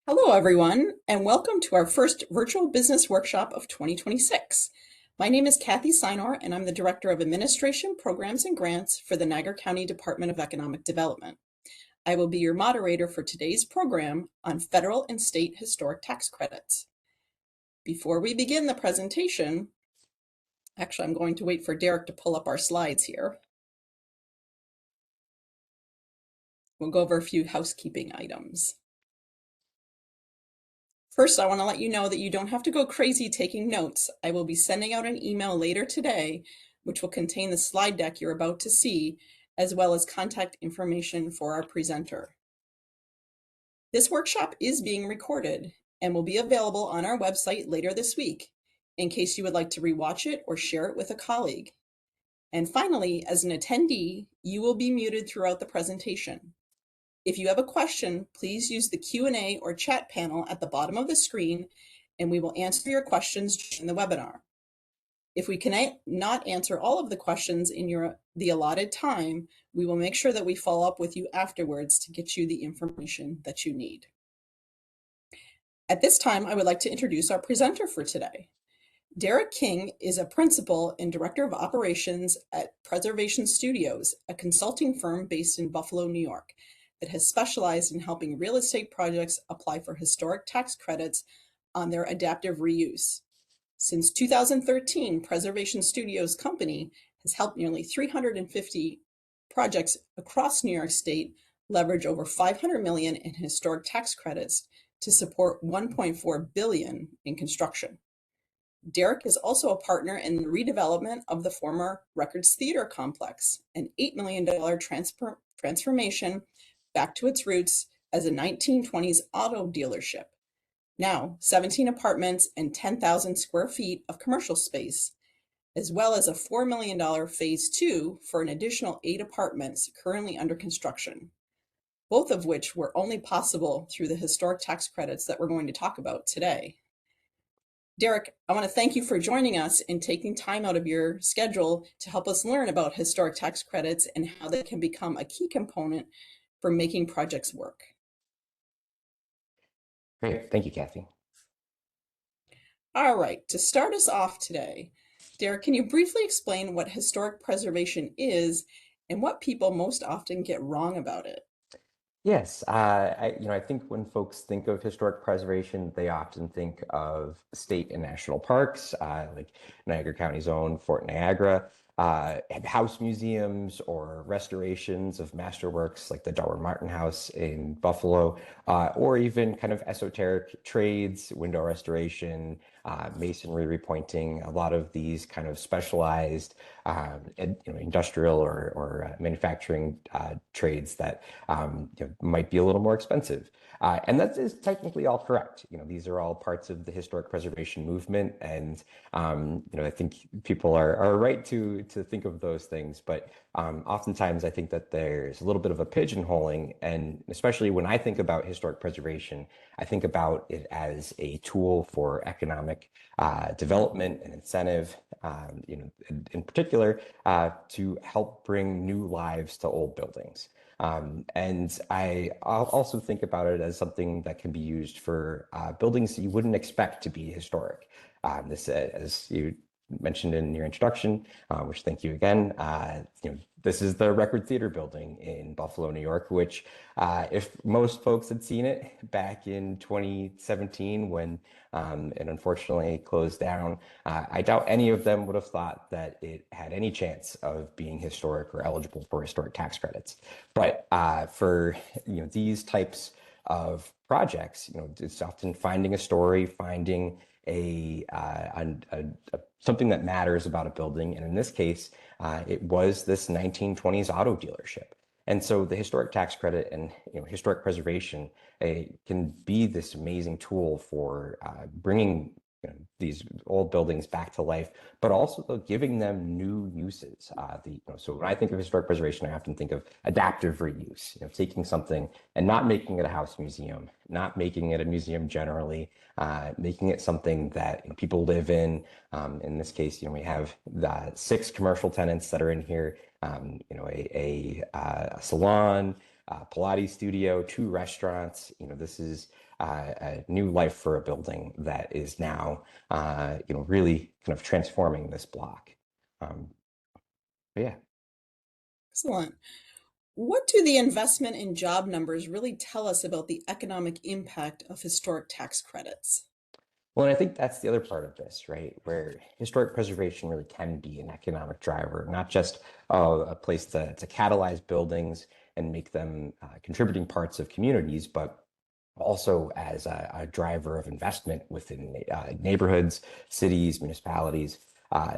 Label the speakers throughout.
Speaker 1: Hello, everyone, and welcome to our first virtual business workshop of 2026. My name is Kathy Sinor, and I'm the Director of Administration, Programs, and Grants for the Niagara County Department of Economic Development. I will be your moderator for today's program on federal and state historic tax credits. Before we begin the presentation, actually, I'm going to wait for Derek to pull up our slides here. We'll go over a few housekeeping items. First, I want to let you know that you don't have to go crazy taking notes. I will be sending out an email later today, which will contain the slide deck you're about to see, as well as contact information for our presenter. This workshop is being recorded and will be available on our website later this week, in case you would like to rewatch it or share it with a colleague. And finally, as an attendee, you will be muted throughout the presentation. If you have a question, please use the Q&A or chat panel at the bottom of the screen, and we will answer your questions during the webinar. If we cannot answer all of the questions in the allotted time, we will make sure that we follow up with you afterwards to get you the information that you need. At this time, I would like to introduce our presenter for today. Derek King is a principal and director of operations at Preservation Studios, a consulting firm based in Buffalo, New York, that has specialized in helping real estate projects apply for historic tax credits on their adaptive reuse. Since 2013, Preservation Studios Company has helped nearly 350 projects across New York State leverage over $500 million in historic tax credits to support $1.4 billion in construction. Derek is also a partner in the redevelopment of the former Records Theater complex, an $8 million transformation back to its roots as a 1920s auto dealership. Now, 17 apartments and 10,000 square feet of commercial space, as well as a $4 million phase 2 for an additional 8 apartments currently under construction, both of which were only possible through the historic tax credits that we're going to talk about today. Derek, I want to thank you for joining us and taking time out of your schedule to help us learn about historic tax credits and how they can become a key component for making projects work.
Speaker 2: Great. Thank you, Kathy.
Speaker 1: All right, to start us off today, Derek, can you briefly explain what historic preservation is and what people most often get wrong about it?
Speaker 2: Yes, I think when folks think of historic preservation, they often think of state and national parks, like Niagara County's own Fort Niagara, house museums or restorations of masterworks like the Darwin Martin House in Buffalo, or even kind of esoteric trades, window restoration, masonry repointing, a lot of these kind of specialized industrial or manufacturing trades that might be a little more expensive. And that is technically all correct. These are all parts of the historic preservation movement. And, I think people are right to think of those things. But oftentimes I think that there's a little bit of a pigeonholing. And especially when I think about historic preservation, I think about it as a tool for economic development and incentive, in particular, to help bring new lives to old buildings. And I'll also think about it as something that can be used for buildings that you wouldn't expect to be historic. This, as you mentioned in your introduction, which thank you again. This is the Record Theater building in Buffalo, New York, which if most folks had seen it back in 2017 when it unfortunately closed down, I doubt any of them would have thought that it had any chance of being historic or eligible for historic tax credits. But for these types of projects, it's often finding a story, finding something that matters about a building. And in this case, it was this 1920s auto dealership. And so the historic tax credit and historic preservation can be this amazing tool for bringing these old buildings back to life, but also giving them new uses. So when I think of historic preservation, I often think of adaptive reuse, taking something and not making it a house museum, not making it a museum generally, making it something that people live in. In this case, we have the 6 commercial tenants that are in here, a salon, Pilates studio, 2 restaurants. This is a new life for a building that is now, really kind of transforming this block. Um, but yeah.
Speaker 1: Excellent. What do the investment and job numbers really tell us about the economic impact of historic tax credits?
Speaker 2: Well, and I think that's the other part of this, right? Where historic preservation really can be an economic driver, not just a place to catalyze buildings and make them contributing parts of communities, but also as a driver of investment within neighborhoods, cities, municipalities.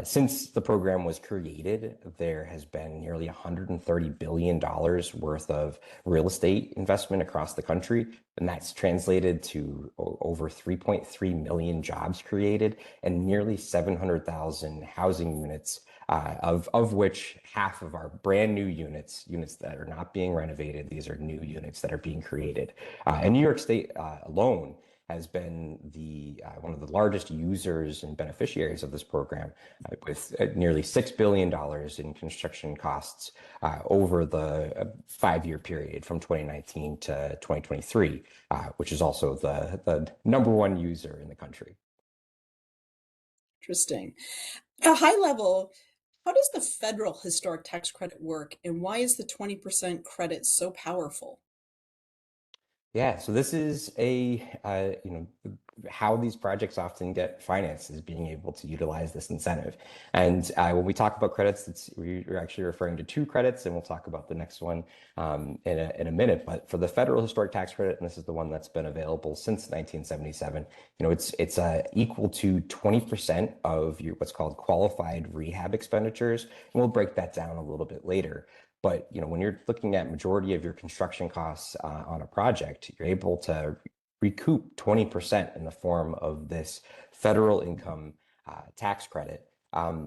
Speaker 2: Since the program was created, there has been nearly $130 billion worth of real estate investment across the country, and that's translated to over 3.3 million jobs created and nearly 700,000 housing units, of which half of our brand new units that are not being renovated. These are new units that are being created. And New York State alone has been the one of the largest users and beneficiaries of this program, with nearly $6 billion in construction costs over the 5-year period from 2019 to 2023, which is also the number one user in the country.
Speaker 1: Interesting. At a high level, how does the federal historic tax credit work, and why is the 20% credit so powerful?
Speaker 2: Yeah, so this is how these projects often get financed is being able to utilize this incentive. And when we talk about credits, we're actually referring to 2 credits, and we'll talk about the next one in a minute. But for the federal historic tax credit, and this is the one that's been available since 1977, it's equal to 20% of your what's called qualified rehab expenditures. And we'll break that down a little bit later. But when you're looking at majority of your construction costs on a project, you're able to recoup 20% in the form of this federal income tax credit.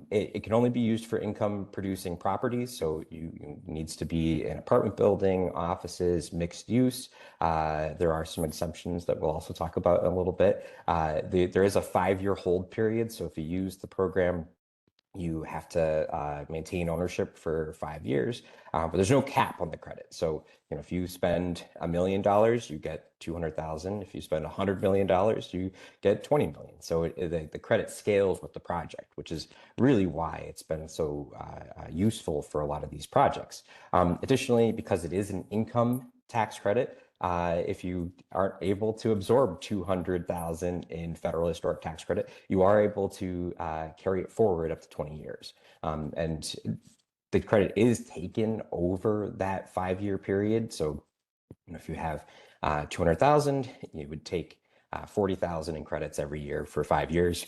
Speaker 2: It can only be used for income producing properties, so you needs to be an apartment building, offices, mixed use. There are some exemptions that we'll also talk about in a little bit. There is a 5-year hold period, so if you use the program, you have to maintain ownership for 5 years, but there's no cap on the credit. So, if you spend $1 million, you get 200,000. If you spend $100 million, you get 20 million. So the credit scales with the project, which is really why it's been so useful for a lot of these projects. Additionally, because it is an income tax credit, if you aren't able to absorb 200,000 in federal historic tax credit, you are able to carry it forward up to 20 years. And the credit is taken over that 5-year period. So if you have 200,000, you would take 40,000 in credits every year for 5 years,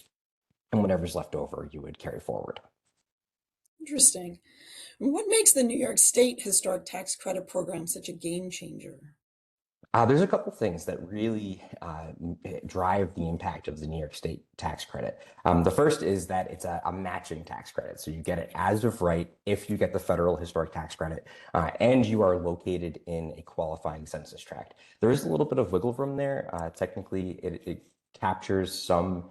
Speaker 2: and whatever's left over, you would carry forward.
Speaker 1: Interesting. What makes the New York State Historic Tax Credit Program such a game changer?
Speaker 2: There's a couple things that really drive the impact of the New York State tax credit. The first is that it's a matching tax credit. So you get it as of right if you get the federal historic tax credit and you are located in a qualifying census tract. There is a little bit of wiggle room there. Technically, it captures some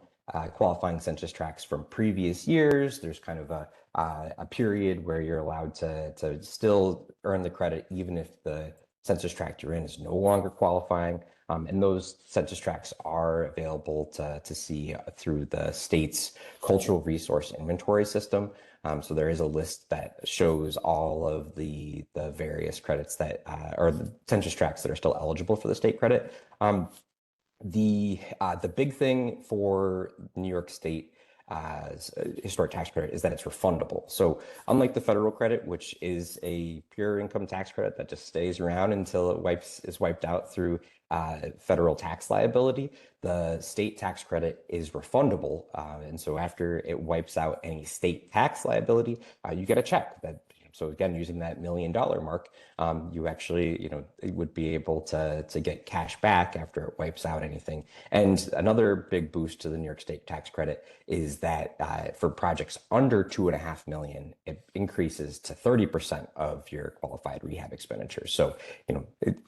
Speaker 2: qualifying census tracts from previous years. There's kind of a period where you're allowed to still earn the credit even if the census tract you're in is no longer qualifying. And those census tracts are available to see through the state's cultural resource inventory system. So there is a list that shows all of the various credits that or the census tracts that are still eligible for the state credit. The big thing for New York State historic tax credit is that it's refundable. So unlike the federal credit, which is a pure income tax credit that just stays around until it is wiped out through federal tax liability, the state tax credit is refundable. And so after it wipes out any state tax liability, you get a check that. So again, using that $1 million mark, you actually, would be able to get cash back after it wipes out anything. And another big boost to the New York State tax credit is that for projects under 2.5 million, it increases to 30% of your qualified rehab expenditures. So,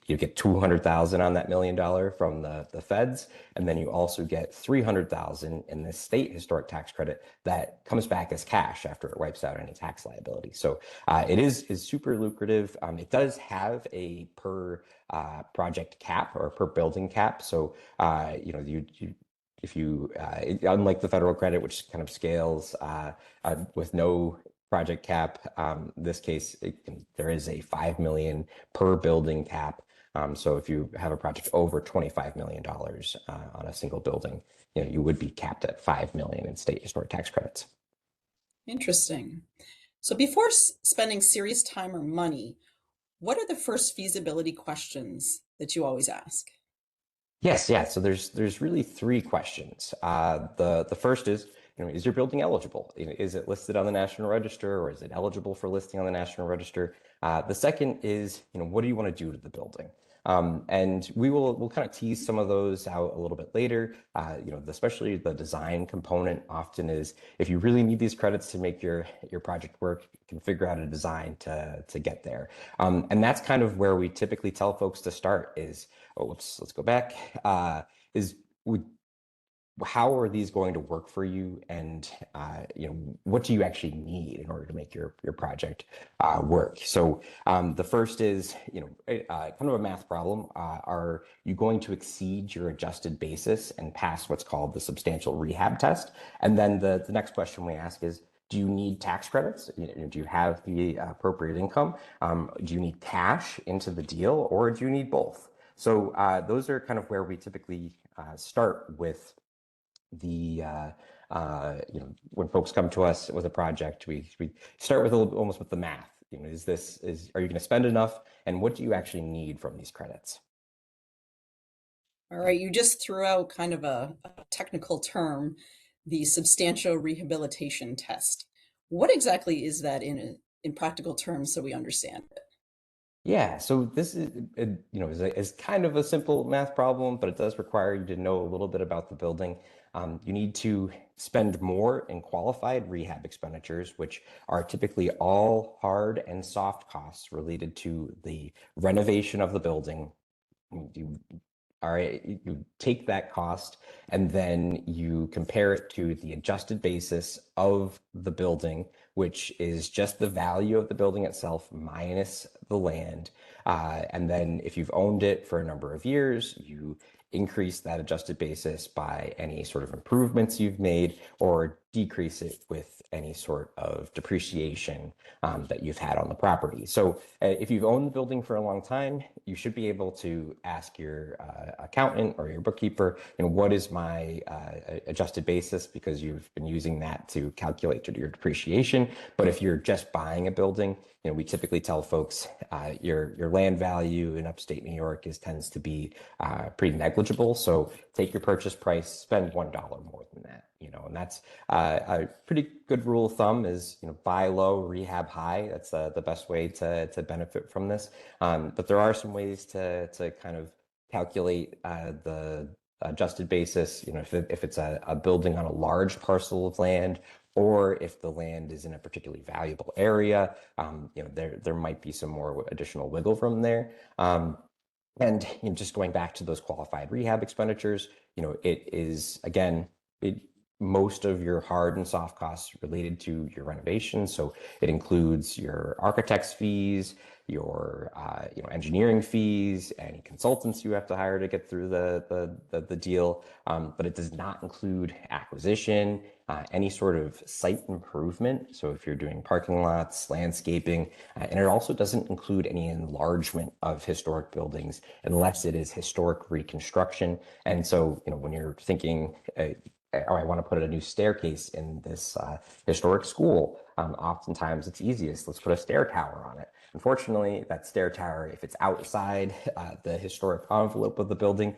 Speaker 2: you get 200,000 on that $1 million from the feds, and then you also get 300,000 in the state historic tax credit that comes back as cash after it wipes out any tax liability. So It is super lucrative. It does have a per project cap or per building cap. So you if you unlike the federal credit, which kind of scales with no project cap, this case there is a 5 million per building cap. So if you have a project over $25 million on a single building, you would be capped at 5 million in state historic tax credits.
Speaker 1: Interesting. So before spending serious time or money, what are the first feasibility questions that you always ask?
Speaker 2: Yes, yeah. So there's really three questions. The first is, is your building eligible? Is it listed on the National Register, or is it eligible for listing on the National Register? The second is, what do you want to do to the building? And we'll kind of tease some of those out a little bit later. Especially the design component often is, if you really need these credits to make your project work, you can figure out a design to get there. And that's kind of where we typically tell folks to start is, oh, let's go back. Is would How are these going to work for you, and what do you actually need in order to make your project work? So the first is kind of a math problem. Are you going to exceed your adjusted basis and pass what's called the substantial rehab test? And then the next question we ask is, do you need tax credits? Do you have the appropriate income? Do you need cash into the deal, or do you need both? So those are kind of where we typically start with the when folks come to us with a project, we start with almost with the math. Are you going to spend enough, and what do you actually need from these credits?
Speaker 1: All right, you just threw out kind of a technical term, the substantial rehabilitation test. What exactly is that in practical terms so we understand it?
Speaker 2: Yeah, so this is kind of a simple math problem, but it does require you to know a little bit about the building. You need to spend more in qualified rehab expenditures, which are typically all hard and soft costs related to the renovation of the building. You All right, you take that cost and then you compare it to the adjusted basis of the building, which is just the value of the building itself minus the land. And then if you've owned it for a number of years, you increase that adjusted basis by any sort of improvements you've made, or decrease it with any sort of depreciation that you've had on the property. So if you've owned the building for a long time, you should be able to ask your accountant or your bookkeeper, what is my adjusted basis, because you've been using that to calculate your depreciation. But if you're just buying a building, we typically tell folks your land value in upstate New York tends to be pretty negligible. So take your purchase price, spend $1 more than that. And that's a pretty good rule of thumb is, buy low, rehab high. That's the best way to benefit from this. But there are some ways to kind of calculate the adjusted basis, if it's a building on a large parcel of land, or if the land is in a particularly valuable area, there might be some more additional wiggle from there. And just going back to those qualified rehab expenditures, it is, again, most of your hard and soft costs related to your renovation. So it includes your architect's fees, your engineering fees, any consultants you have to hire to get through the deal. But it does not include acquisition, any sort of site improvement. So if you're doing parking lots, landscaping, and it also doesn't include any enlargement of historic buildings unless it is historic reconstruction. And so, when you're thinking, oh, I want to put a new staircase in this historic school, oftentimes it's easiest. Let's put a stair tower on it. Unfortunately, that stair tower, if it's outside the historic envelope of the building,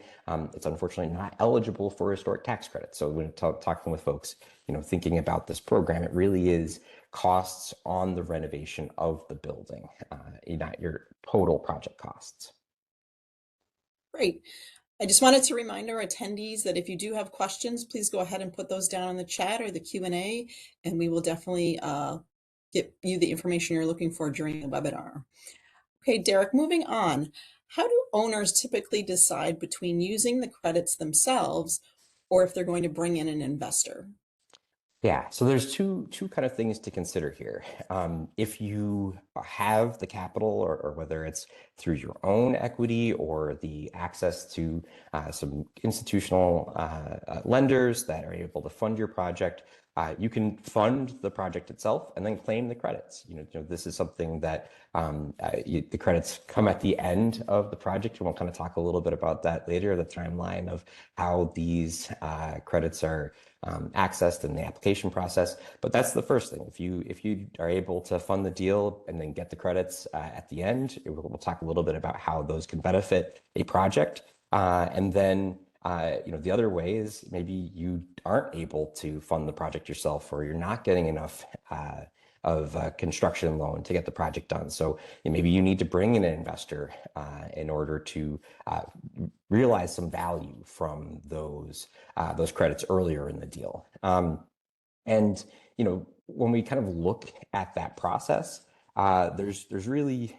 Speaker 2: it's unfortunately not eligible for historic tax credit. So when talking with folks, thinking about this program, it really is costs on the renovation of the building, not your total project costs.
Speaker 1: Great. I just wanted to remind our attendees that if you do have questions, please go ahead and put those down in the chat or the Q&A, and we will definitely get you the information you're looking for during the webinar. Okay, Derek, moving on. How do owners typically decide between using the credits themselves or if they're going to bring in an investor?
Speaker 2: Yeah, so there's two kind of things to consider here. If you have the capital, or whether it's through your own equity or the access to some institutional lenders that are able to fund your project, you can fund the project itself and then claim the credits. This is something that the credits come at the end of the project, and we'll kind of talk a little bit about that later, the timeline of how these credits are accessed in the application process. But that's the first thing. If you are able to fund the deal and then get the credits at the end, we'll talk a little bit about how those can benefit a project. And then the other way is maybe you aren't able to fund the project yourself, or you're not getting enough of a construction loan to get the project done. So maybe you need to bring in an investor in order to realize some value from those credits earlier in the deal. And when we kind of look at that process, there's really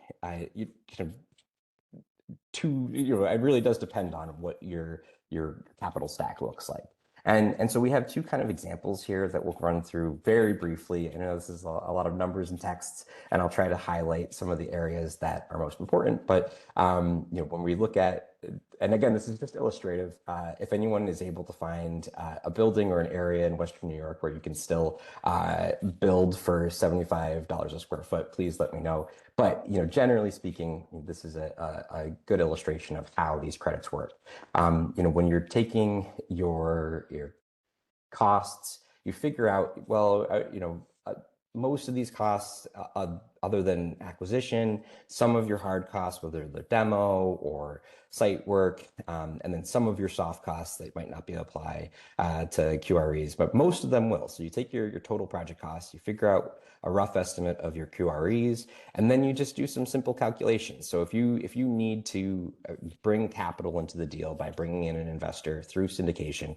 Speaker 2: you kind of two. It really does depend on what your capital stack looks like. And so we have two kind of examples here that we'll run through very briefly. I know this is a lot of numbers and texts, and I'll try to highlight some of the areas that are most important. But when we look at, and again, this is just illustrative. If anyone is able to find a building or an area in Western New York where you can still build for $75 a square foot, please let me know. But generally speaking, this is a good illustration of how these credits work. When you're taking your costs, you figure out, well, most of these costs, other than acquisition, some of your hard costs, whether they're demo or site work, and then some of your soft costs that might not be applied to QREs, but most of them will. So you take your total project costs, you figure out a rough estimate of your QREs, and then you just do some simple calculations. So if you need to bring capital into the deal by bringing in an investor through syndication,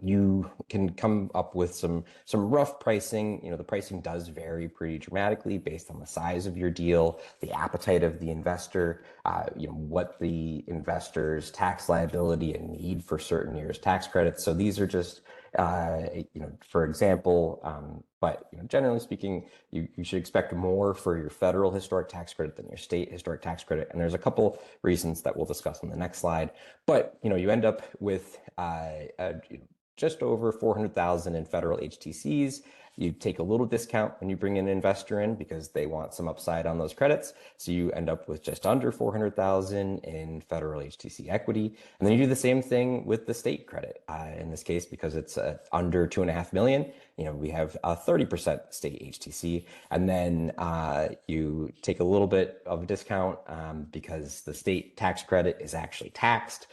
Speaker 2: you can come up with some rough pricing. The pricing does vary pretty dramatically based on the size of your deal, the appetite of the investor, what the investor's tax liability and need for certain years tax credits. So these are just for example, but generally speaking, you should expect more for your federal historic tax credit than your state historic tax credit. And there's a couple reasons that we'll discuss on the next slide. But you end up with just over 400,000 in federal HTCs. You take a little discount when you bring an investor in because they want some upside on those credits. So you end up with just under 400,000 in federal HTC equity. And then you do the same thing with the state credit. In this case, because it's under 2.5 million, we have a 30% state HTC. And then you take a little bit of a discount because the state tax credit is actually taxed,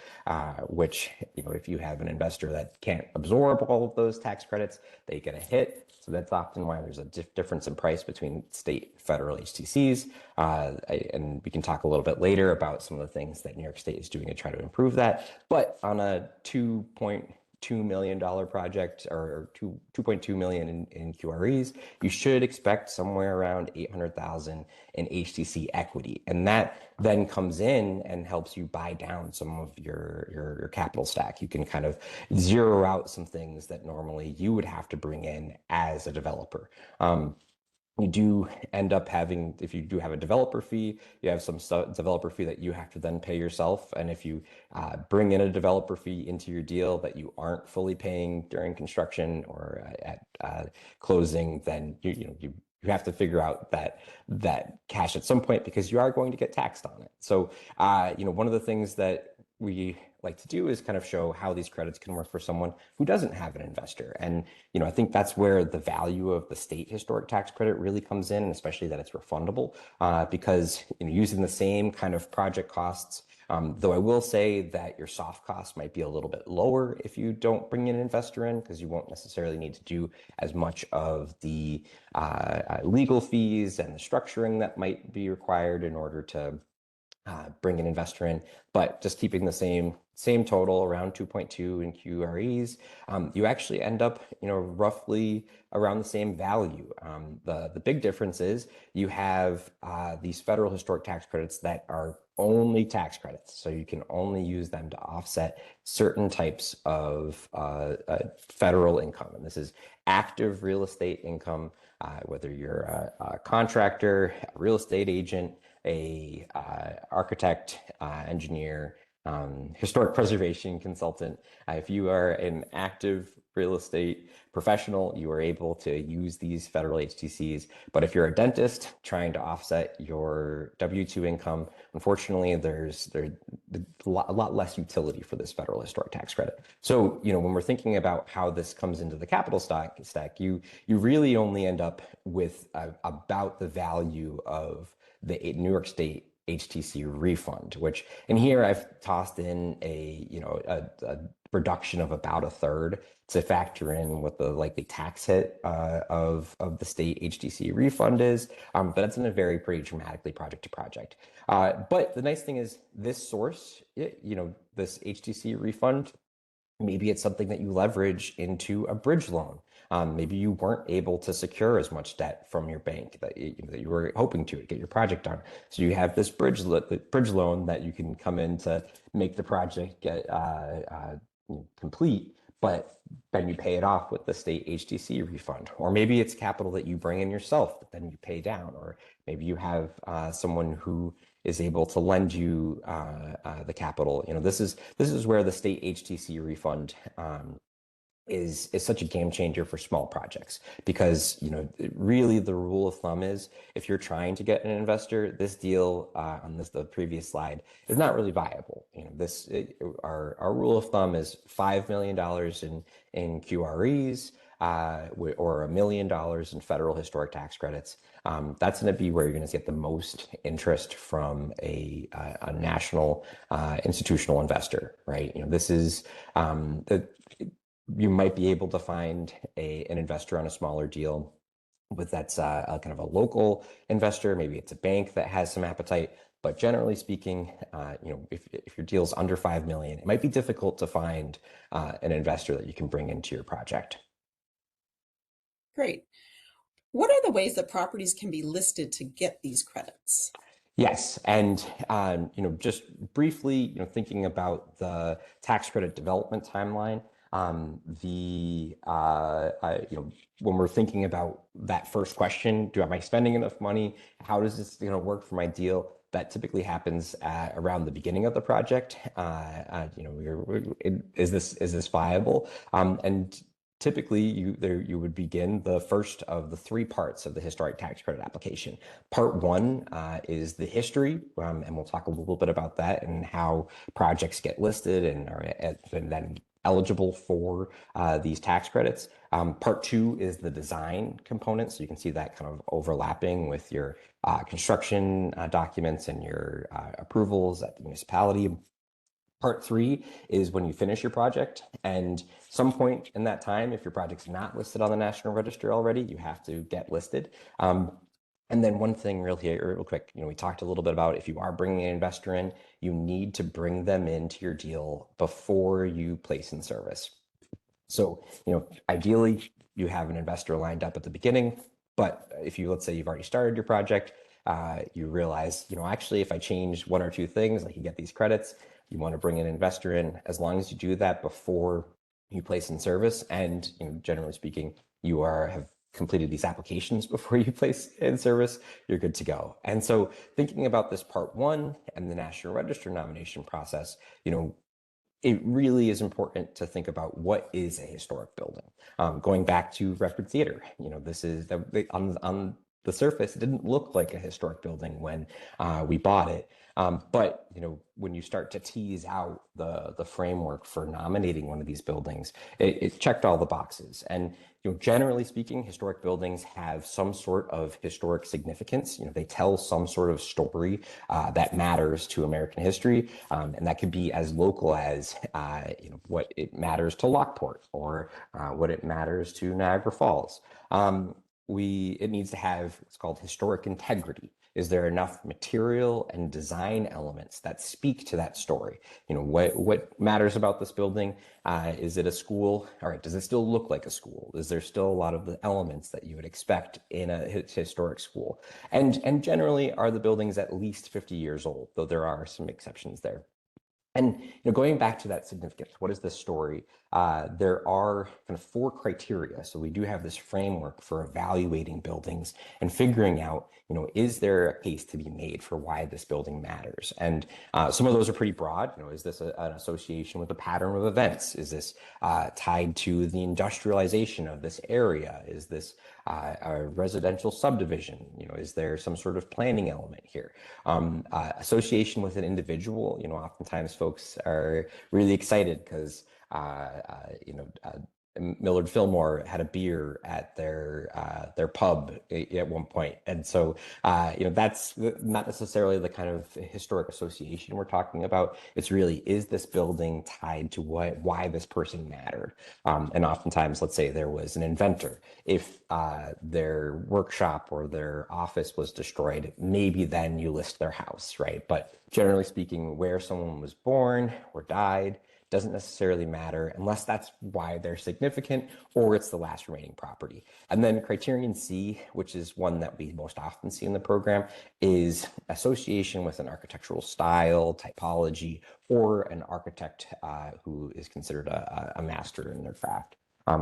Speaker 2: which, if you have an investor that can't absorb all of those tax credits, they get a hit. So that's often why there's a difference in price between state and federal HTCs. And we can talk a little bit later about some of the things that New York State is doing to try to improve that. But on a $2.2 million project, or 2.2 million in QREs, you should expect somewhere around 800,000 in HTC equity. And that then comes in and helps you buy down some of your capital stack. You can kind of zero out some things that normally you would have to bring in as a developer. You do end up having, if you do have a developer fee, you have some developer fee that you have to then pay yourself. And if you bring in a developer fee into your deal that you aren't fully paying during construction or at closing, then you have to figure out that cash at some point, because you are going to get taxed on it. So one of the things that we like to do is kind of show how these credits can work for someone who doesn't have an investor. And I think that's where the value of the state historic tax credit really comes in, and especially that it's refundable, because using the same kind of project costs, though I will say that your soft costs might be a little bit lower if you don't bring an investor in, because you won't necessarily need to do as much of the legal fees and the structuring that might be required in order to bring an investor in. But just keeping the same total, around 2.2 in QREs, you actually end up roughly around the same value. The big difference is you have these federal historic tax credits that are only tax credits. So you can only use them to offset certain types of federal income. And this is active real estate income, whether you're a contractor, a real estate agent, a architect, engineer, historic preservation consultant. If you are an active real estate professional, you are able to use these federal HTCs. But if you're a dentist trying to offset your W-2 income, unfortunately, there's a lot less utility for this federal historic tax credit. So, when we're thinking about how this comes into the capital stack, you really only end up with about the value of the New York State HTC refund, which in here I've tossed in a reduction of about a third to factor in what the likely tax hit of the state HTC refund is. But that's going to vary pretty dramatically project to project. But the nice thing is this source, this HTC refund, maybe it's something that you leverage into a bridge loan. Maybe you weren't able to secure as much debt from your bank that you were hoping to get your project done. So you have this bridge loan that you can come in to make the project get complete, but then you pay it off with the state HTC refund. Or maybe it's capital that you bring in yourself, but then you pay down. Or maybe you have someone who is able to lend you the capital. This is where the state HTC refund is such a game changer for small projects, because really the rule of thumb is if you're trying to get an investor, this deal on the previous slide is not really viable. Our rule of thumb is $5 million in QREs or $1 million in federal historic tax credits. That's going to be where you're going to get the most interest from a national institutional investor, right? This is you might be able to find an investor on a smaller deal, but that's a kind of a local investor. Maybe it's a bank that has some appetite. But generally speaking, if your deal's under 5 million, it might be difficult to find an investor that you can bring into your project.
Speaker 1: Great. What are the ways that properties can be listed to get these credits?
Speaker 2: Yes, and just briefly, thinking about the tax credit development timeline, when we're thinking about that first question, am I spending enough money? How does this work for my deal? That typically happens around the beginning of the project. Is this viable? And typically, you would begin the first of the three parts of the historic tax credit application. Part one is the history, and we'll talk a little bit about that and how projects get listed and then eligible for these tax credits. Part two is the design component. So you can see that kind of overlapping with your construction documents and your approvals at the municipality. Part three is when you finish your project, and some point in that time, if your project's not listed on the National Register already, you have to get listed. And then one thing real quick, we talked a little bit about if you are bringing an investor in, you need to bring them into your deal before you place in service. So, ideally you have an investor lined up at the beginning, but if let's say you've already started your project, you realize, actually, if I change one or two things, I can get these credits. You want to bring an investor in, as long as you do that before you place in service, and generally speaking, you have completed these applications before you place in service, you're good to go. And so thinking about this part one and the National Register nomination process, it really is important to think about what is a historic building. Going back to Redford Theater, this is on the surface, it didn't look like a historic building when we bought it. But when you start to tease out the framework for nominating one of these buildings, it checked all the boxes. And generally speaking, historic buildings have some sort of historic significance. They tell some sort of story that matters to American history, and that could be as local as what it matters to Lockport or what it matters to Niagara Falls. It needs to have what's called historic integrity. Is there enough material and design elements that speak to that story? What matters about this building? Is it a school? All right, does it still look like a school? Is there still a lot of the elements that you would expect in a historic school? And generally, are the buildings at least 50 years old, though there are some exceptions there. And going back to that significance, what is the story? There are kind of 4 criteria. So we do have this framework for evaluating buildings and figuring out, is there a case to be made for why this building matters? And some of those are pretty broad. Is this an association with a pattern of events? Is this tied to the industrialization of this area? Is this a residential subdivision? Is there some sort of planning element here? Association with an individual, oftentimes folks are really excited because, Millard Fillmore had a beer at their pub at one point, and so that's not necessarily the kind of historic association we're talking about. It's really, is this building tied to why this person mattered? And oftentimes, let's say there was an inventor. If their workshop or their office was destroyed, maybe then you list their house, right? But generally speaking, where someone was born or died doesn't necessarily matter unless that's why they're significant or it's the last remaining property. And then criterion C, which is one that we most often see in the program, is association with an architectural style, typology, or an architect who is considered a master in their craft.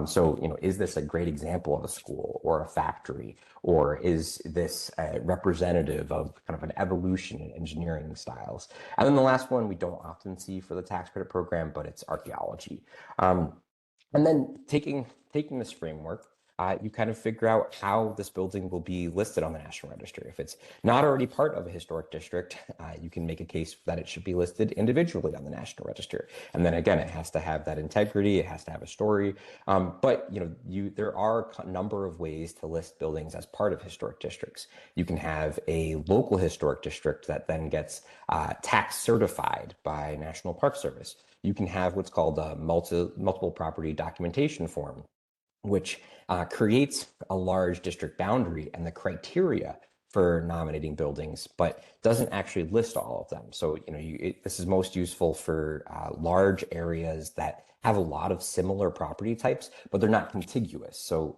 Speaker 2: So, is this a great example of a school or a factory, or is this representative of kind of an evolution in engineering styles? And then the last one we don't often see for the tax credit program, but it's archaeology. And then taking this framework, you kind of figure out how this building will be listed on the National Register. If it's not already part of a historic district, you can make a case that it should be listed individually on the National Register. And then again, it has to have that integrity, it has to have a story. But there are a number of ways to list buildings as part of historic districts. You can have a local historic district that then gets tax certified by National Park Service. You can have what's called a multiple property documentation form, which creates a large district boundary and the criteria for nominating buildings, but doesn't actually list all of them. So, this is most useful for large areas that have a lot of similar property types, but they're not contiguous. So,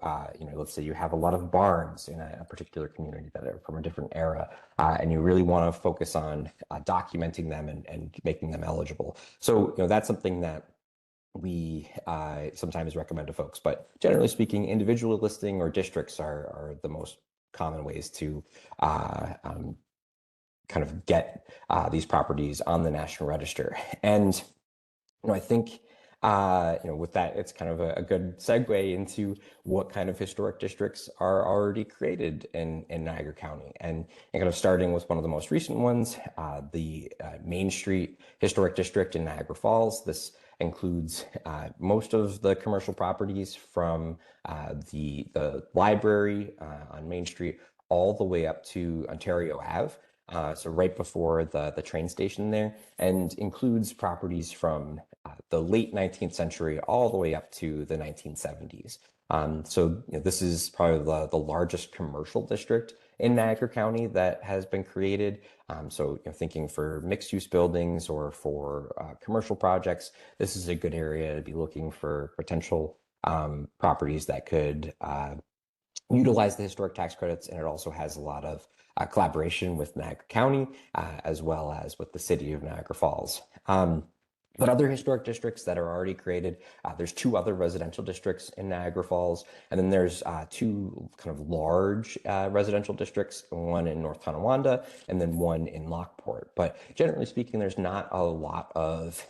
Speaker 2: let's say you have a lot of barns in a particular community that are from a different era, and you really want to focus on documenting them and making them eligible. So, that's something that we sometimes recommend to folks, but generally speaking, individual listing or districts are the most common ways to kind of get these properties on the National Register. And I think with that, it's kind of a good segue into what kind of historic districts are already created in Niagara County. And kind of starting with one of the most recent ones, the Main Street Historic District in Niagara Falls. This includes most of the commercial properties from the library on Main Street all the way up to Ontario Ave. So right before the train station there, and includes properties from the late 19th century all the way up to the 1970s. So this is probably the largest commercial district in Niagara County that has been created. So thinking for mixed use buildings or for commercial projects, this is a good area to be looking for potential properties that could utilize the historic tax credits. And it also has a lot of collaboration with Niagara County as well as with the city of Niagara Falls. But other historic districts that are already created, there's 2 other residential districts in Niagara Falls, and then there's 2 kind of large residential districts, one in North Tonawanda and then one in Lockport. But generally speaking, there's not a lot of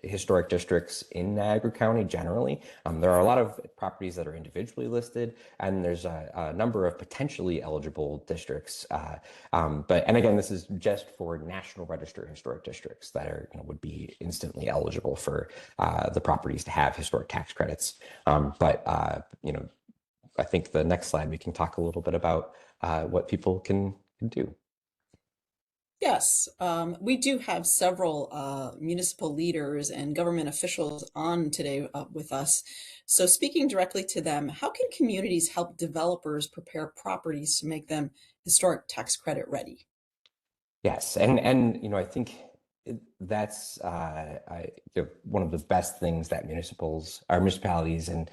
Speaker 2: historic districts in Niagara County generally. There are a lot of properties that are individually listed, and there's a number of potentially eligible districts. And again, this is just for National Register historic districts that are would be instantly eligible for the properties to have historic tax credits. I think the next slide we can talk a little bit about what people can do.
Speaker 1: Yes, we do have several municipal leaders and government officials on today with us. So, speaking directly to them, how can communities help developers prepare properties to make them historic tax credit ready?
Speaker 2: Yes, and I think that's one of the best things that municipalities and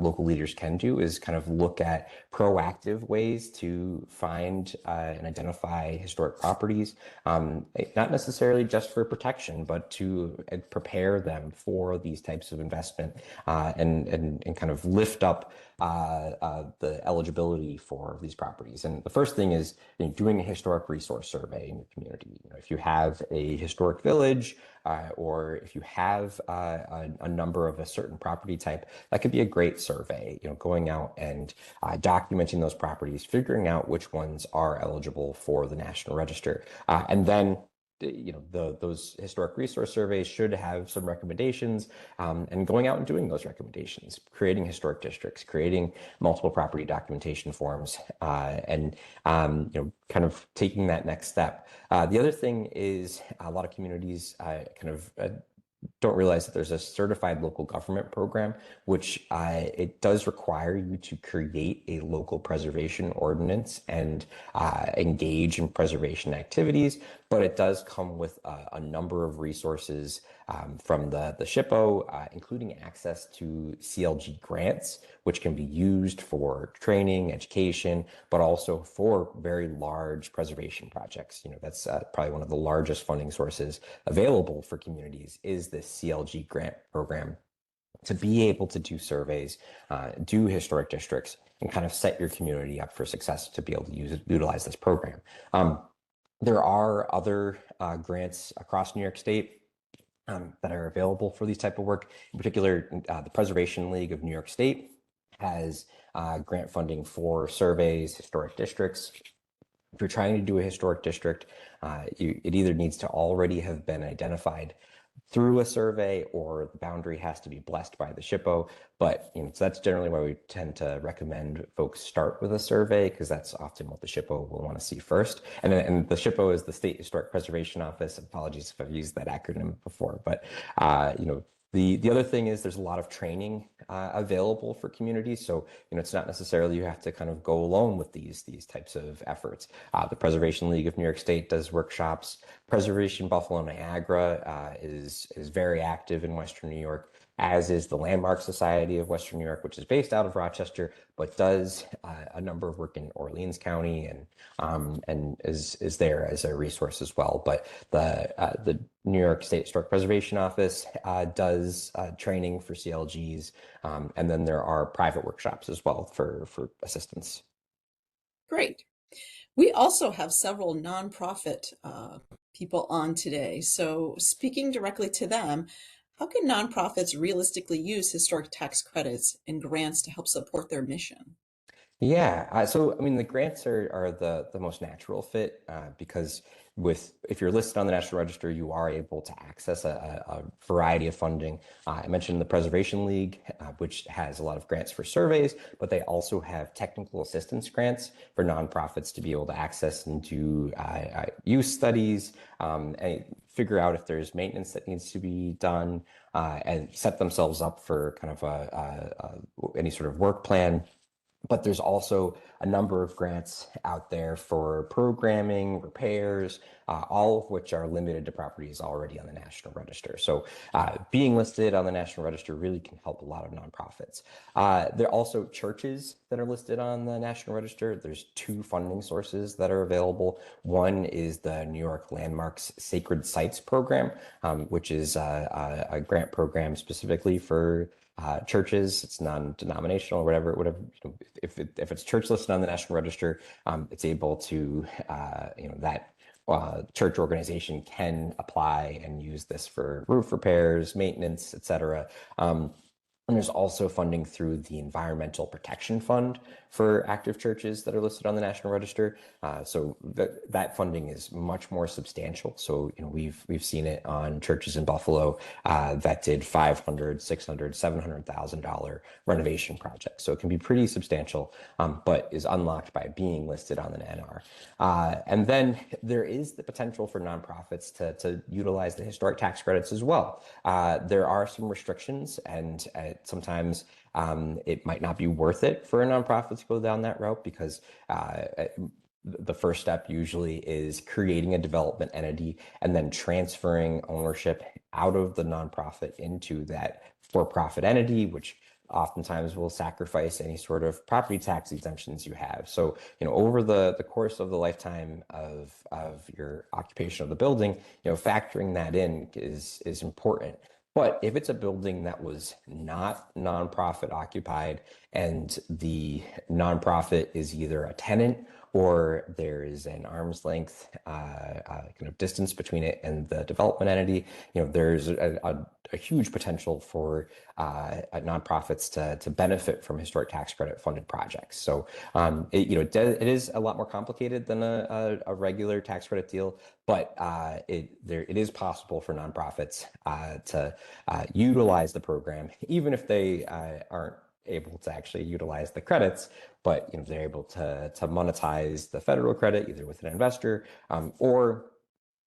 Speaker 2: local leaders can do is kind of look at proactive ways to find and identify historic properties, not necessarily just for protection, but to prepare them for these types of investment and kind of lift up the eligibility for these properties. And the first thing is doing a historic resource survey in your community. If you have a historic village or if you have a number of a certain property type, that could be a great survey. Going out and documenting those properties, figuring out which ones are eligible for the National Register, and then those historic resource surveys should have some recommendations, and going out and doing those recommendations, creating historic districts, creating multiple property documentation forms, and kind of taking that next step. The other thing is a lot of communities kind of don't realize that there's a certified local government program, which it does require you to create a local preservation ordinance and engage in preservation activities. But it does come with a number of resources from the SHPO, including access to CLG grants, which can be used for training, education, but also for very large preservation projects. That's probably one of the largest funding sources available for communities is this CLG grant program to be able to do surveys, do historic districts, and kind of set your community up for success to be able to utilize this program. There are other grants across New York State that are available for these type of work. In particular, the Preservation League of New York State has grant funding for surveys, historic districts. If you're trying to do a historic district, it either needs to already have been identified through a survey or the boundary has to be blessed by the SHPO. But so that's generally why we tend to recommend folks start with a survey because that's often what the SHPO will want to see first. And the SHPO is the State Historic Preservation Office. Apologies if I've used that acronym before, but the other thing is there's a lot of training available for communities. So, it's not necessarily you have to kind of go alone with these types of efforts. The Preservation League of New York State does workshops. Preservation Buffalo Niagara is very active in Western New York, as is the Landmark Society of Western New York, which is based out of Rochester, but does a number of work in Orleans County and is there as a resource as well. But the New York State Historic Preservation Office does training for CLGs, and then there are private workshops as well for assistance.
Speaker 1: Great. We also have several nonprofit people on today. So, speaking directly to them, how can nonprofits realistically use historic tax credits and grants to help support their mission?
Speaker 2: Yeah, so I mean, the grants are the most natural fit because if you're listed on the National Register, you are able to access a variety of funding. I mentioned the Preservation League, which has a lot of grants for surveys, but they also have technical assistance grants for nonprofits to be able to access and do use studies and figure out if there's maintenance that needs to be done and set themselves up for kind of any sort of work plan. But there's also a number of grants out there for programming, repairs, all of which are limited to properties already on the National Register. So being listed on the National Register really can help a lot of nonprofits. There are also churches that are listed on the National Register. There's two funding sources that are available. One is the New York Landmarks Sacred Sites Program, which is a grant program specifically for churches. It's non-denominational or whatever. If it's church listed on the National Register, it's able to that church organization can apply and use this for roof repairs, maintenance, etc. And there's also funding through the Environmental Protection Fund for active churches that are listed on the National Register. So that funding is much more substantial. So we've seen it on churches in Buffalo that did $500, $600, $700,000 renovation projects. So it can be pretty substantial, but is unlocked by being listed on the NR. And then there is the potential for nonprofits to utilize the historic tax credits as well. There are some restrictions, and sometimes it might not be worth it for a nonprofit to go down that route because the first step usually is creating a development entity and then transferring ownership out of the nonprofit into that for-profit entity, which oftentimes will sacrifice any sort of property tax exemptions you have. So, over the course of the lifetime of your occupation of the building, factoring that in is important. But if it's a building that was not nonprofit occupied and the nonprofit is either a tenant or there is an arm's length kind of distance between it and the development entity, there's a huge potential for nonprofits to benefit from historic tax credit funded projects. So it is a lot more complicated than a regular tax credit deal, but it is possible for nonprofits to utilize the program, even if they aren't able to actually utilize the credits, but they're able to monetize the federal credit either with an investor or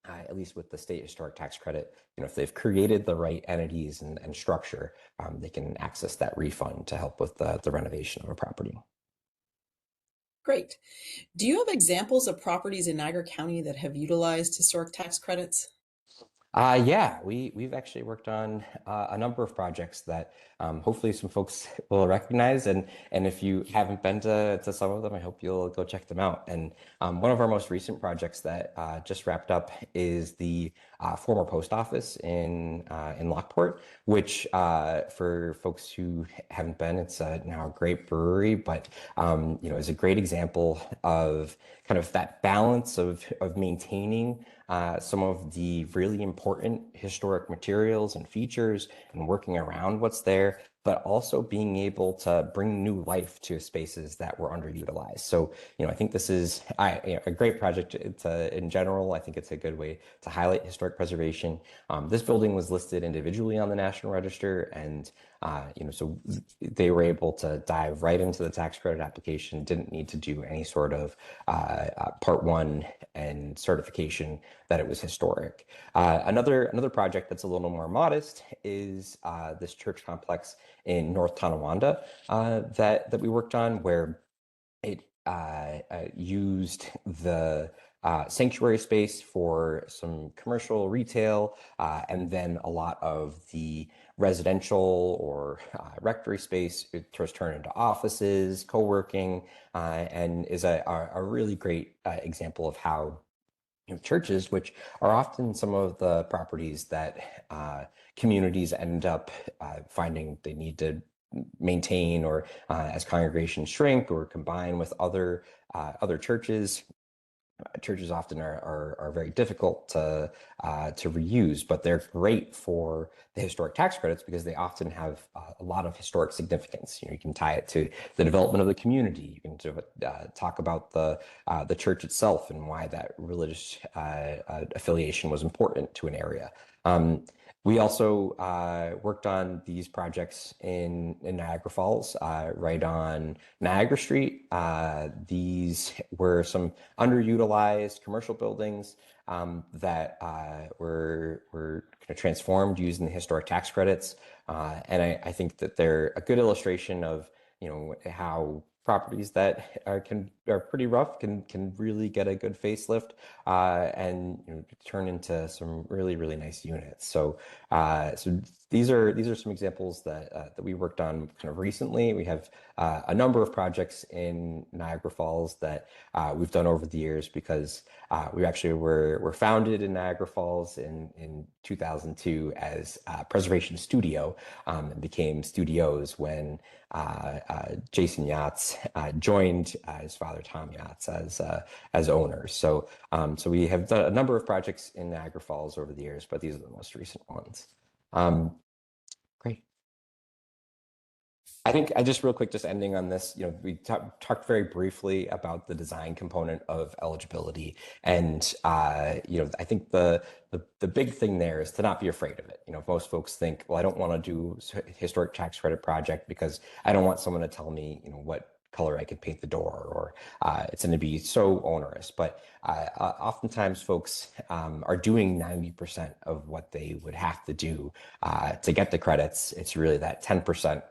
Speaker 2: at least with the state historic tax credit, if they've created the right entities and structure, they can access that refund to help with the renovation of a property.
Speaker 1: Great. Do you have examples of properties in Niagara County that have utilized historic tax credits?
Speaker 2: Yeah, we've actually worked on a number of projects that hopefully some folks will recognize, and if you haven't been to some of them, I hope you'll go check them out. And one of our most recent projects that just wrapped up is the former post office in Lockport, which for folks who haven't been, it's now a great brewery, but is a great example of kind of that balance of maintaining some of the really important historic materials and features and working around what's there, but also being able to bring new life to spaces that were underutilized. So, I think this is a great project. In general, I think it's a good way to highlight historic preservation. This building was listed individually on the National Register, and so they were able to dive right into the tax credit application, didn't need to do any sort of Part 1 and certification that it was historic. Another project that's a little more modest is this church complex in North Tonawanda that we worked on, where it used the sanctuary space for some commercial retail, and then a lot of the residential or rectory space it was turned into offices, co-working, and is a really great example of how churches, which are often some of the properties that communities end up finding they need to maintain, or as congregations shrink or combine with other churches. Churches often are very difficult to reuse, but they're great for the historic tax credits because they often have a lot of historic significance. You can tie it to the development of the community. You can talk about the church itself and why that religious affiliation was important to an area. We also worked on these projects in Niagara Falls, right on Niagara Street. These were some underutilized commercial buildings that were kind of transformed using the historic tax credits. And I think that they're a good illustration of how properties that are pretty rough can really get a good facelift and turn into some really nice units. So these are some examples that we worked on kind of recently. We have a number of projects in Niagara Falls that we've done over the years because we actually were founded in Niagara Falls in 2002 as Preservation Studio, and became Studios when Jason Yachts joined his father Tom Yachts as owners. So we have done a number of projects in Niagara Falls over the years, but these are the most recent ones. Great. I think I just real quick, just ending on this, we talked very briefly about the design component of eligibility. And, I think the big thing there is to not be afraid of it. Most folks think, well, I don't want to do historic tax credit project because I don't want someone to tell me, what color I could paint the door, or it's going to be so onerous. But oftentimes folks are doing 90% of what they would have to do to get the credits. It's really that 10%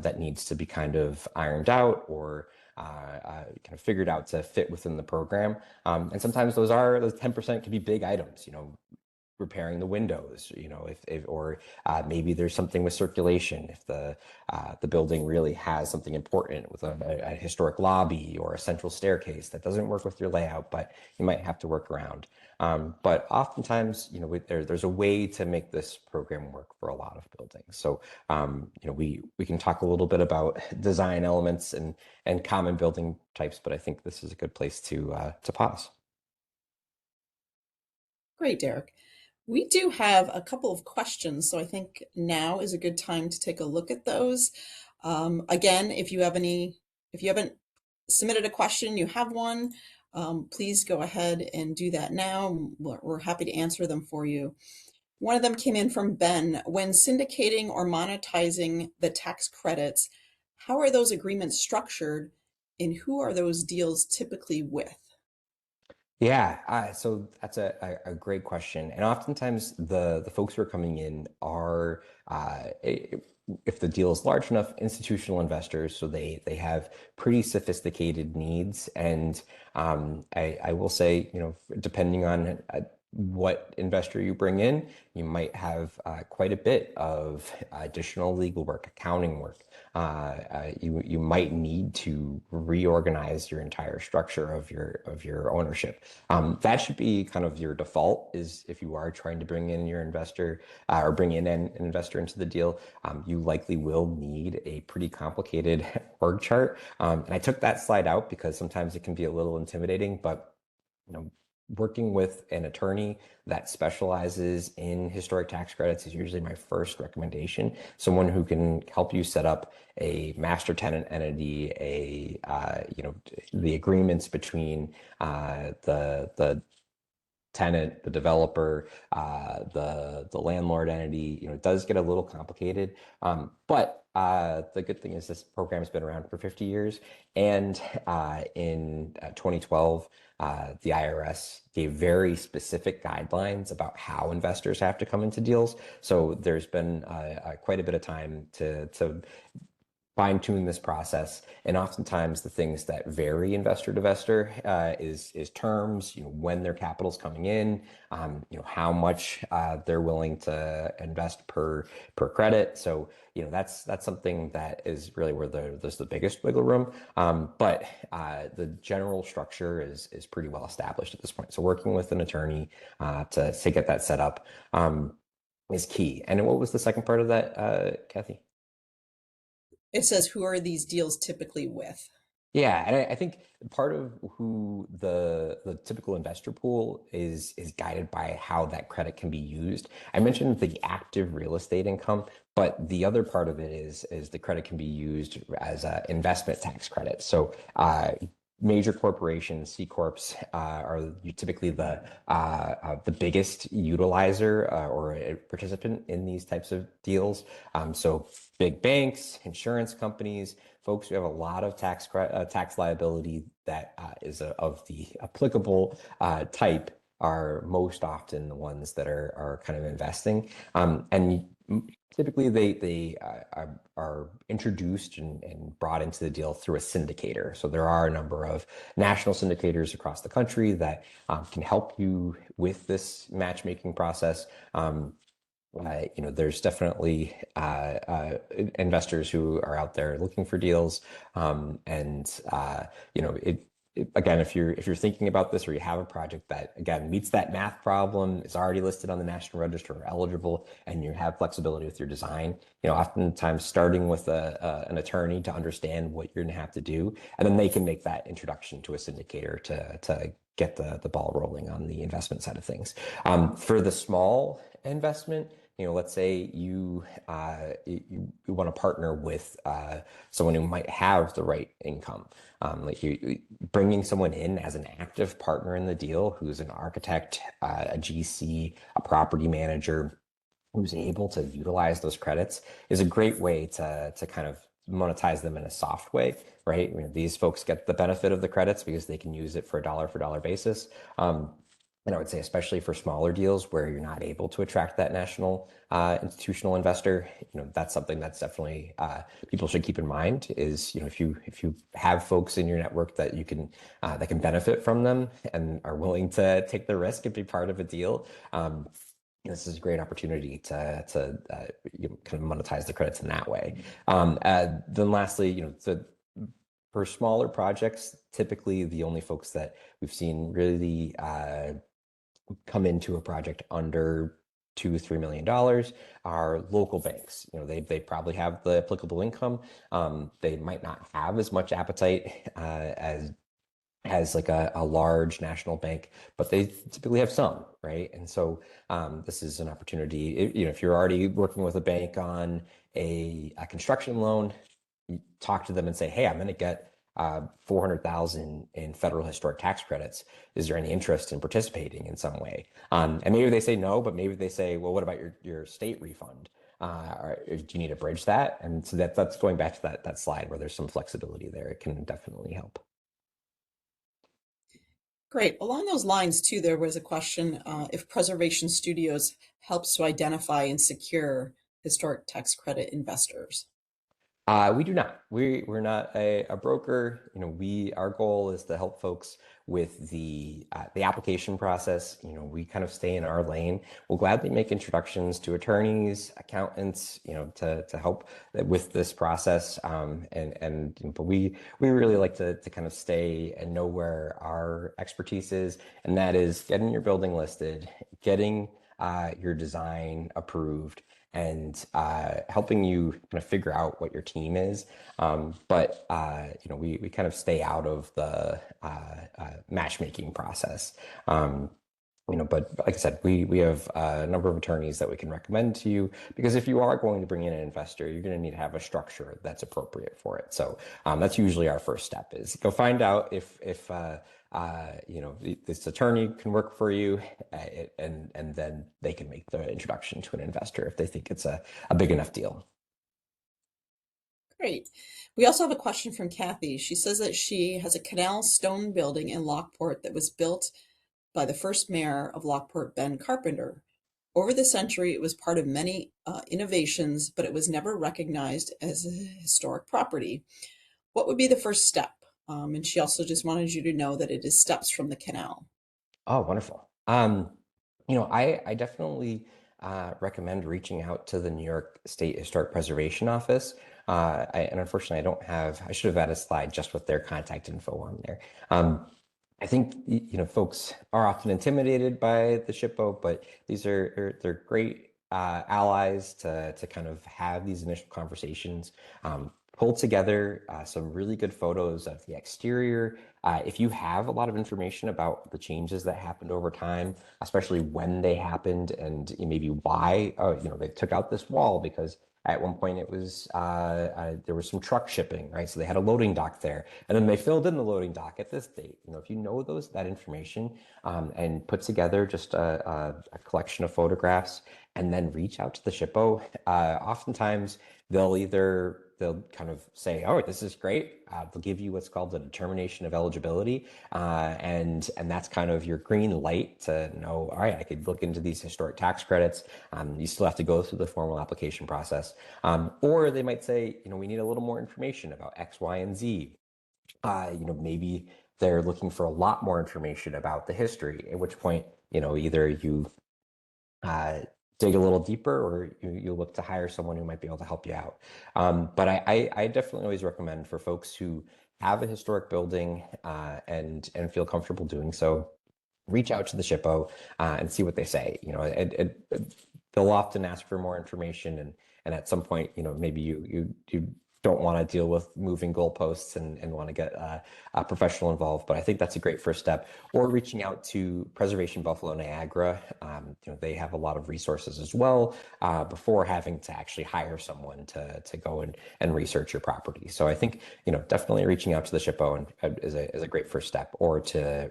Speaker 2: that needs to be kind of ironed out or kind of figured out to fit within the program. And sometimes those 10% can be big items, repairing the windows, if or maybe there's something with circulation. If the building really has something important with a historic lobby or a central staircase that doesn't work with your layout, but you might have to work around. But oftentimes, there's a way to make this program work for a lot of buildings. So, we can talk a little bit about design elements and common building types, but I think this is a good place to pause.
Speaker 1: Great, Derek. We do have a couple of questions, so I think now is a good time to take a look at those. Again, if you haven't submitted a question, you have one, please go ahead and do that now. We're happy to answer them for you. One of them came in from Ben. When syndicating or monetizing the tax credits, how are those agreements structured, and who are those deals typically with?
Speaker 2: Yeah, so that's a great question. And oftentimes the folks who are coming in are, if the deal is large enough, institutional investors, so they have pretty sophisticated needs. And I will say, depending on what investor you bring in, you might have quite a bit of additional legal work, accounting work. You might need to reorganize your entire structure of your ownership. That should be kind of your default, is if you are trying to bring in your investor or bring in an investor into the deal, you likely will need a pretty complicated org chart. And I took that slide out because sometimes it can be a little intimidating, but working with an attorney that specializes in historic tax credits is usually my first recommendation. Someone who can help you set up a master tenant entity, the agreements between the tenant, the developer, the landlord entity. It does get a little complicated, but the good thing is this program has been around for 50 years, and in 2012, the IRS gave very specific guidelines about how investors have to come into deals. So there's been quite a bit of time to fine tune this process. And oftentimes the things that vary investor to investor is terms, when their capital's coming in, how much they're willing to invest per credit. So, that's something that is really where there's the biggest wiggle room. But the general structure is pretty well established at this point. So working with an attorney to get that set up is key. And what was the second part of that, Kathy?
Speaker 1: It says, who are these deals typically with?
Speaker 2: Yeah, and I think part of who the typical investor pool is guided by how that credit can be used. I mentioned the active real estate income, but the other part of it is the credit can be used as a investment tax credit. So major corporations, C corps, are typically the biggest utilizer or a participant in these types of deals. So big banks, insurance companies, folks who have a lot of tax liability that is of the applicable type are most often the ones that are kind of investing. And typically they are introduced and brought into the deal through a syndicator. So there are a number of national syndicators across the country that can help you with this matchmaking process. There's definitely investors who are out there looking for deals, again, if you're thinking about this or you have a project that again meets that math problem, is already listed on the National Register, or eligible, and you have flexibility with your design, oftentimes starting with an attorney to understand what you're going to have to do, and then they can make that introduction to a syndicator to get the ball rolling on the investment side of things. For the small investment, let's say you want to partner with someone who might have the right income. Like bringing someone in as an active partner in the deal, who's an architect, a GC, a property manager, who's able to utilize those credits is a great way to kind of monetize them in a soft way, right? These folks get the benefit of the credits because they can use it for a dollar basis. And I would say, especially for smaller deals where you're not able to attract that national institutional investor, that's something that's definitely people should keep in mind. Is if you have folks in your network that you can that can benefit from them and are willing to take the risk and be part of a deal. This is a great opportunity to kind of monetize the credits in that way. Then lastly, for smaller projects, typically the only folks that we've seen really come into a project under $2-3 million are local banks. They probably have the applicable income. They might not have as much appetite as like a large national bank, but they typically have some, right? And so this is an opportunity. If you're already working with a bank on a construction loan, you talk to them and say, "Hey, I'm going to get 400,000 in federal historic tax credits. Is there any interest in participating in some way?" And maybe they say no, but maybe they say, "Well, what about your state refund? Or do you need to bridge that?" And so that's going back to that slide where there's some flexibility there. It can definitely help.
Speaker 1: Great. Along those lines, too, there was a question if Preservation Studios helps to identify and secure historic tax credit investors.
Speaker 2: We do not. We're not a broker. Our goal is to help folks with the application process. We kind of stay in our lane. We'll gladly make introductions to attorneys, accountants, to help with this process. But we really like to kind of stay and know where our expertise is, and that is getting your building listed, getting your design approved, and helping you kind of figure out what your team is. But we kind of stay out of the matchmaking process. But like I said, we have a number of attorneys that we can recommend to you, because if you are going to bring in an investor, you're going to need to have a structure that's appropriate for it. So that's usually our first step: is go find out if this attorney can work for you, and then they can make the introduction to an investor if they think it's a big enough deal.
Speaker 1: Great. We also have a question from Kathy. She says that she has a canal stone building in Lockport that was built by the first mayor of Lockport, Ben Carpenter. Over the century, it was part of many innovations, but it was never recognized as a historic property. What would be the first step? And she also just wanted you to know that it is steps from the canal.
Speaker 2: Oh, wonderful. I definitely recommend reaching out to the New York State Historic Preservation Office. And unfortunately, I should have had a slide just with their contact info on there. I think folks are often intimidated by the SHPO, but they're great allies to kind of have these initial conversations. Pull together some really good photos of the exterior. If you have a lot of information about the changes that happened over time, especially when they happened and maybe why, they took out this wall because at one point it was there was some truck shipping, right? So they had a loading dock there, and then they filled in the loading dock at this date. If you know that information, and put together just a collection of photographs, and then reach out to the SHPO. Oftentimes they'll kind of say, "Oh, this is great." They'll give you what's called a determination of eligibility, and that's kind of your green light to know, all right, I could look into these historic tax credits. You still have to go through the formal application process, or they might say, we need a little more information about X, Y, and Z. Maybe they're looking for a lot more information about the history. At which point, either you dig a little deeper, or you look to hire someone who might be able to help you out. But I definitely always recommend for folks who have a historic building and feel comfortable doing so, reach out to the SHPO and see what they say. They'll often ask for more information, and at some point, maybe you don't want to deal with moving goalposts and want to get a professional involved. But I think that's a great first step. Or reaching out to Preservation Buffalo Niagara. They have a lot of resources as well before having to actually hire someone to go and research your property. So I think, definitely reaching out to the SHPO is a great first step, or to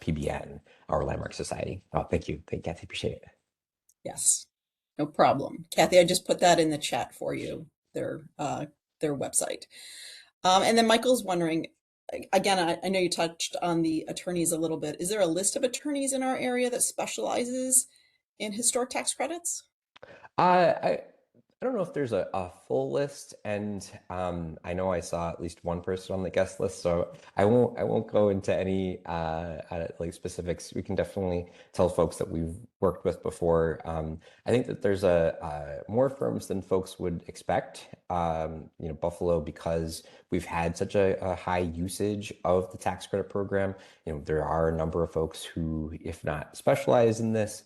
Speaker 2: PBN, our Landmark Society. Oh, thank you. Thank you, Kathy. Appreciate it.
Speaker 1: Yes, no problem. Kathy, I just put that in the chat for you, their website. And then Michael's wondering, again, I know you touched on the attorneys a little bit. Is there a list of attorneys in our area that specializes in historic tax credits?
Speaker 2: I don't know if there's a full list, and I know I saw at least one person on the guest list, so I won't go into any like specifics. We can definitely tell folks that we've worked with before. I think that there's more firms than folks would expect. Buffalo, because we've had such a high usage of the tax credit program. There are a number of folks who, if not specialize in this,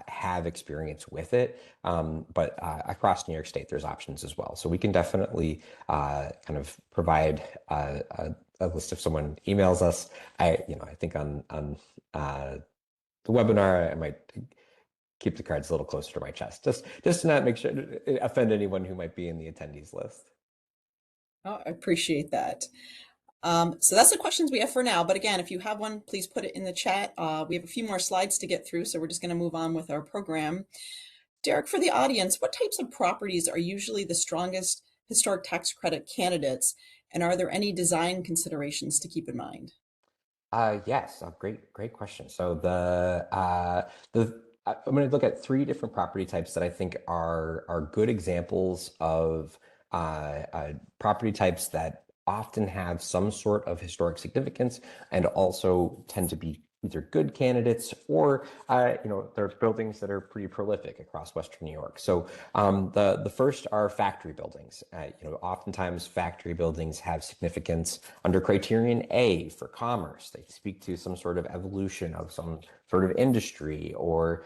Speaker 2: have experience with it. But across New York State, there's options as well. So we can definitely kind of provide a list if someone emails us. I think on the webinar, I might keep the cards a little closer to my chest, just to not make sure offend anyone who might be in the attendees list.
Speaker 1: Oh, I appreciate that. So that's the questions we have for now. But again, if you have one, please put it in the chat. We have a few more slides to get through, so we're just going to move on with our program. Derek, for the audience, what types of properties are usually the strongest historic tax credit candidates? And are there any design considerations to keep in mind?
Speaker 2: Yes, a great question. So I'm going to look at three different property types that I think are good examples of property types that often have some sort of historic significance, and also tend to be either good candidates, or there's buildings that are pretty prolific across Western New York. So the first are factory buildings. Oftentimes factory buildings have significance under criterion A for commerce. They speak to some sort of evolution of some sort of industry, or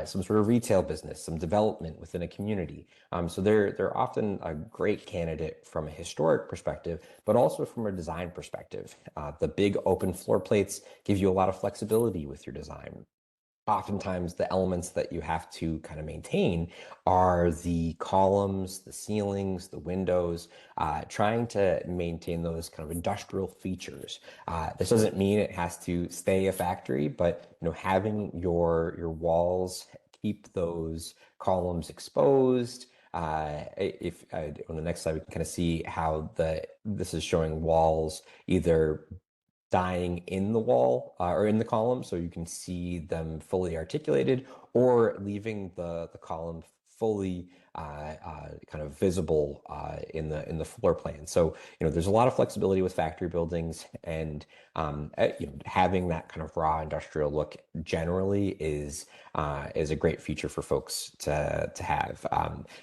Speaker 2: some sort of retail business, some development within a community. So they're often a great candidate from a historic perspective, but also from a design perspective. The big open floor plates give you a lot of flexibility with your design. Oftentimes the elements that you have to kind of maintain are the columns, the ceilings, the windows, trying to maintain those kind of industrial features. This doesn't mean it has to stay a factory, but having your walls keep those columns exposed. If On the next slide, we can kind of see how this is showing walls either dying in the wall or in the column, so you can see them fully articulated, or leaving the column fully kind of visible in the floor plan. So there's a lot of flexibility with factory buildings, and having that kind of raw industrial look generally is a great feature for folks to have.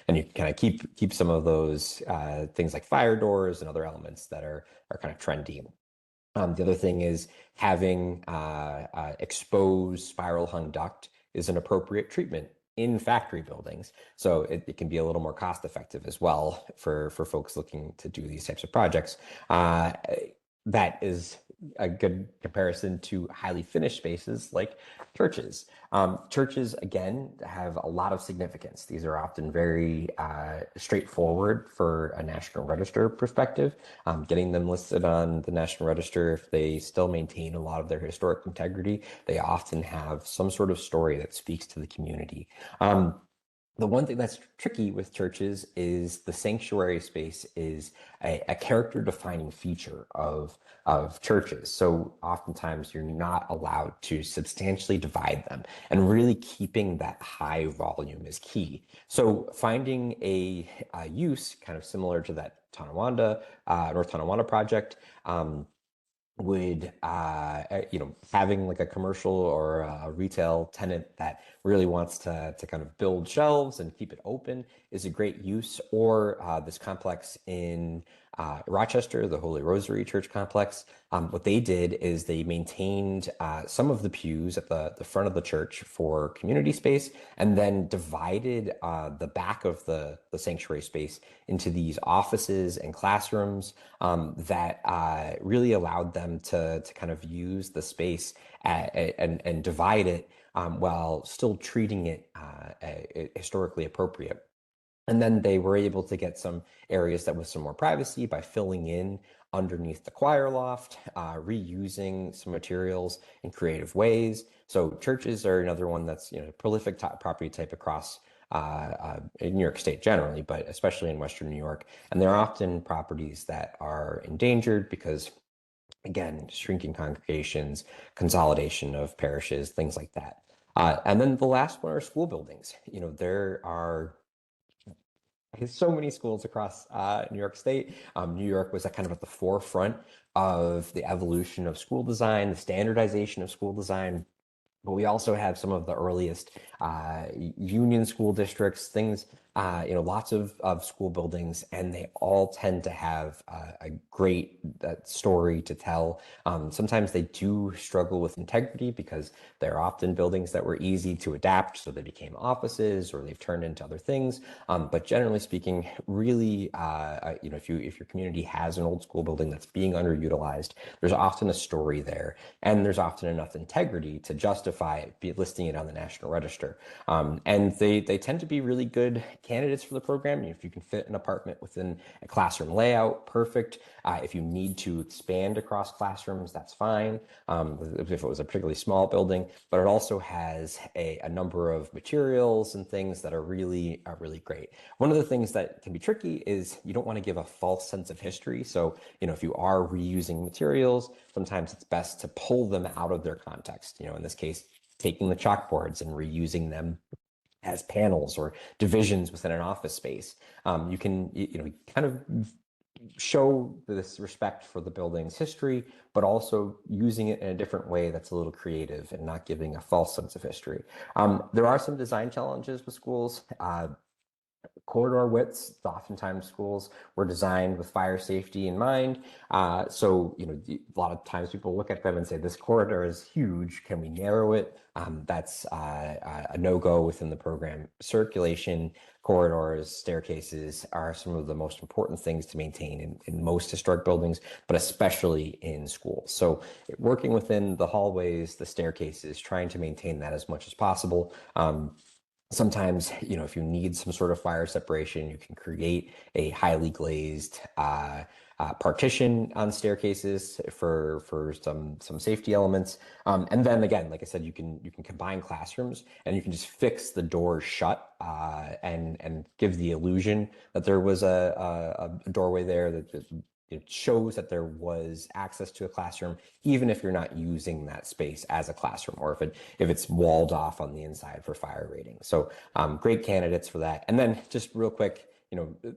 Speaker 2: And you can kind of keep some of those things like fire doors and other elements that are kind of trendy. The other thing is having exposed spiral hung duct is an appropriate treatment in factory buildings. So it can be a little more cost effective as well for folks looking to do these types of projects. That is a good comparison to highly finished spaces like churches. Churches, again, have a lot of significance. These are often very straightforward for a National Register perspective. Getting them listed on the National Register, if they still maintain a lot of their historic integrity, they often have some sort of story that speaks to the community. The one thing that's tricky with churches is the sanctuary space is a character defining feature of churches. So oftentimes you're not allowed to substantially divide them, and really keeping that high volume is key. So finding a use kind of similar to that North Tonawanda project, would having like a commercial or a retail tenant that really wants to kind of build shelves and keep it open is a great use, or this complex in Rochester, the Holy Rosary Church complex. What they did is they maintained some of the pews at the front of the church for community space, and then divided the back of the sanctuary space into these offices and classrooms that really allowed them to kind of use the space and divide it while still treating it historically appropriate. And then they were able to get some areas that with some more privacy by filling in underneath the choir loft, reusing some materials in creative ways. So churches are another one that's, you know, prolific property type across in New York State generally, but especially in Western New York. And they're often properties that are endangered because, again, shrinking congregations, consolidation of parishes, things like that. And then the last one are school buildings. You know, there are so many schools across New York State. New York was kind of at the forefront of the evolution of school design, the standardization of school design. But we also have some of the earliest union school districts, things, you know, lots of school buildings, and they all tend to have a great story to tell. Sometimes they do struggle with integrity because they're often buildings that were easy to adapt, so they became offices or they've turned into other things. But generally speaking, really, you know, if your community has an old school building that's being underutilized, there's often a story there, and there's often enough integrity to justify listing it on the National Register. And they tend to be really good candidates for the program. If you can fit an apartment within a classroom layout, perfect. If you need to expand across classrooms, that's fine. If it was a particularly small building, but it also has a number of materials and things that are really great. One of the things that can be tricky is you don't want to give a false sense of history. So, you know, if you are reusing materials, sometimes it's best to pull them out of their context. You know, in this case, taking the chalkboards and reusing them as panels or divisions within an office space. You can, you know, kind of show this respect for the building's history, but also using it in a different way that's a little creative and not giving a false sense of history. There are some design challenges with schools. Corridor widths, oftentimes schools were designed with fire safety in mind. So, you know, a lot of times people look at them and say, this corridor is huge. Can we narrow it? That's a no-go within the program. Circulation, corridors, staircases are some of the most important things to maintain in most historic buildings, but especially in schools. So working within the hallways, the staircases, trying to maintain that as much as possible. Sometimes, you know, if you need some sort of fire separation, you can create a highly glazed partition on staircases for some safety elements. And then again, like I said, you can combine classrooms, and you can just fix the doors shut and give the illusion that there was a doorway there, that it shows that there was access to a classroom, even if you're not using that space as a classroom, or if it's walled off on the inside for fire rating. So great candidates for that. And then just real quick, you know,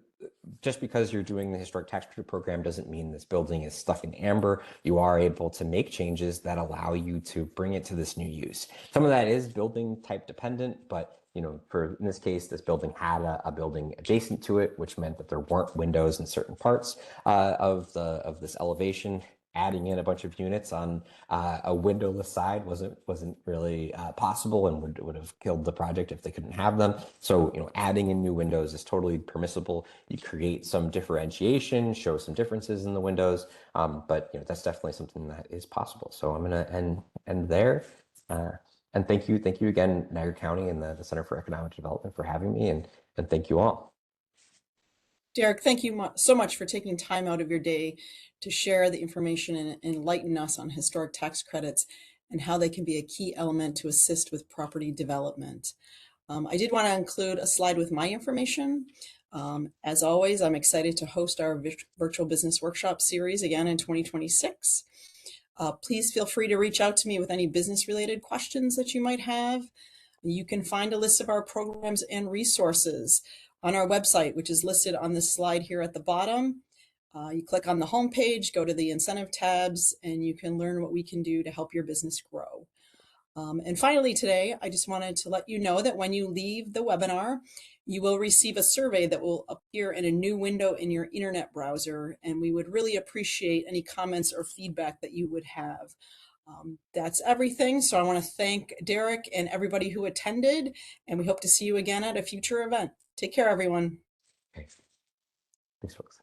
Speaker 2: just because you're doing the historic tax credit program doesn't mean this building is stuck in amber. You are able to make changes that allow you to bring it to this new use. Some of that is building type dependent, but you know, in this case, this building had a building adjacent to it, which meant that there weren't windows in certain parts of this elevation. Adding in a bunch of units on a windowless side wasn't really possible, and would have killed the project if they couldn't have them. So, you know, adding in new windows is totally permissible. You create some differentiation, show some differences in the windows, but you know, that's definitely something that is possible. So I'm gonna end there. And thank you again, Niagara County and the Center for Economic Development, for having me, and thank you all.
Speaker 1: Derek, thank you so much for taking time out of your day to share the information and enlighten us on historic tax credits and how they can be a key element to assist with property development. I did want to include a slide with my information. As always, I'm excited to host our virtual business workshop series again in 2026. Please feel free to reach out to me with any business-related questions that you might have. You can find a list of our programs and resources on our website, which is listed on this slide here at the bottom. You click on the home page, go to the incentive tabs, and you can learn what we can do to help your business grow. And finally today, I just wanted to let you know that when you leave the webinar, you will receive a survey that will appear in a new window in your internet browser, and we would really appreciate any comments or feedback that you would have. That's everything. So I want to thank Derek and everybody who attended, and we hope to see you again at a future event. Take care, everyone.
Speaker 2: Okay. Thanks, folks.